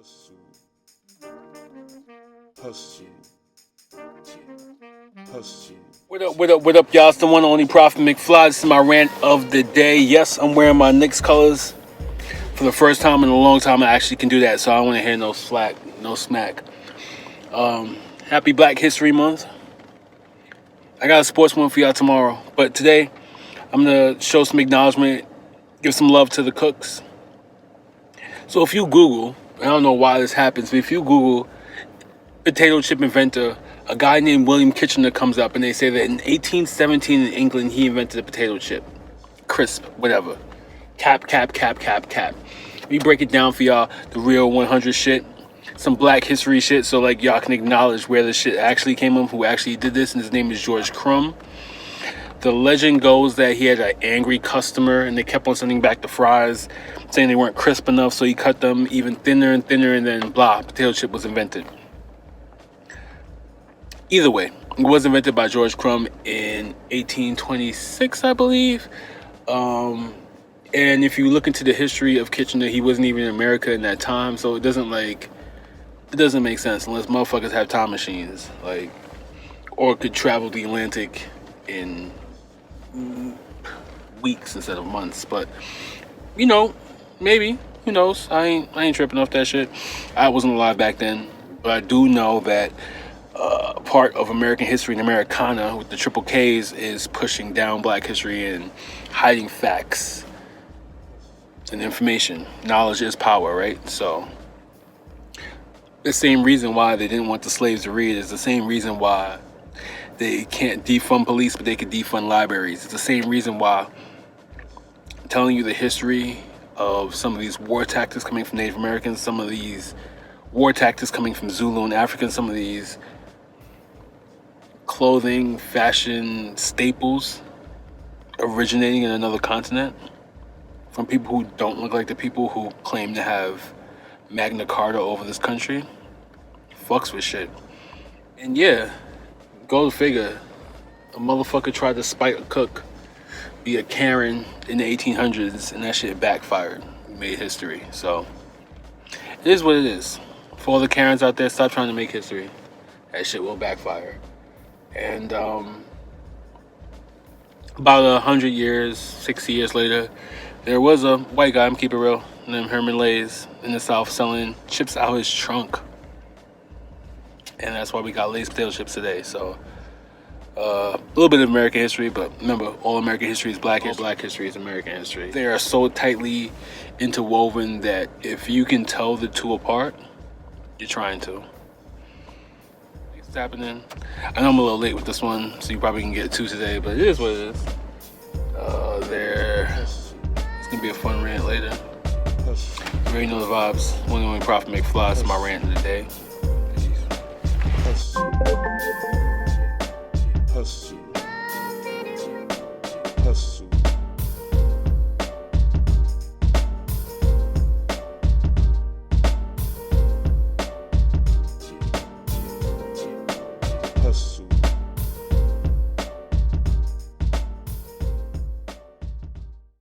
Hustle, hustle, hustle. What up, y'all? It's the one and only Prophet McFly. This is my rant of the day. Yes, I'm wearing my Knicks colors for the first time in a long time. I actually can do that, so I don't want to hear no slack, no smack. Happy Black History Month. I got a sports one for y'all tomorrow, but today I'm gonna show some acknowledgement, give some love to the cooks. So if you Google, I don't know why this happens, but if you Google potato chip inventor, a guy named William Kitchener comes up, and they say that in 1817 in England he invented a potato chip, crisp, whatever, cap. We break it down for y'all, the real 100 shit, some Black history shit, so like y'all can acknowledge where the shit actually came from, who actually did this, and his name is George Crumb. The legend goes that he had an angry customer, and they kept on sending back the fries, saying they weren't crisp enough, so he cut them even thinner and thinner, and then blah, potato chip was invented. Either way, it was invented by George Crumb in 1826, I believe. And if you look into the history of Kitchener, he wasn't even in America in that time, so it doesn't make sense unless motherfuckers have time machines, like, or could travel the Atlantic in weeks instead of months. But maybe, who knows? I ain't tripping off that shit. I wasn't alive back then, but I do know that part of American history and Americana with the triple K's is pushing down Black history and hiding facts and information. Knowledge is power, right? So the same reason why they didn't want the slaves to read is the same reason why they can't defund police, but they can defund libraries. It's the same reason why telling you the history of some of these war tactics coming from Native Americans, some of these war tactics coming from Zulu and Africans, some of these clothing, fashion staples originating in another continent from people who don't look like the people who claim to have Magna Carta over this country. Fucks with shit. And yeah, go to figure, a motherfucker tried to spite a cook, be a Karen in the 1800s, and that shit backfired. Made history. So it is what it is. For all the Karens out there, stop trying to make history. That shit will backfire. And about 100 years, 60 years later, there was a white guy, I'm keeping it real, named Herman Lays in the South selling chips out his trunk. And that's why we got Lay's potato chips today. So a little bit of American history, but remember, all American history is Black history. Black history is American history. They are so tightly interwoven that if you can tell the two apart, you're trying to. It's happening. I know I'm a little late with this one, so you probably can get two today, but it is what it is. It's gonna be a fun rant later. You already know the vibes. One and only Prophet McFly is my rant of the day.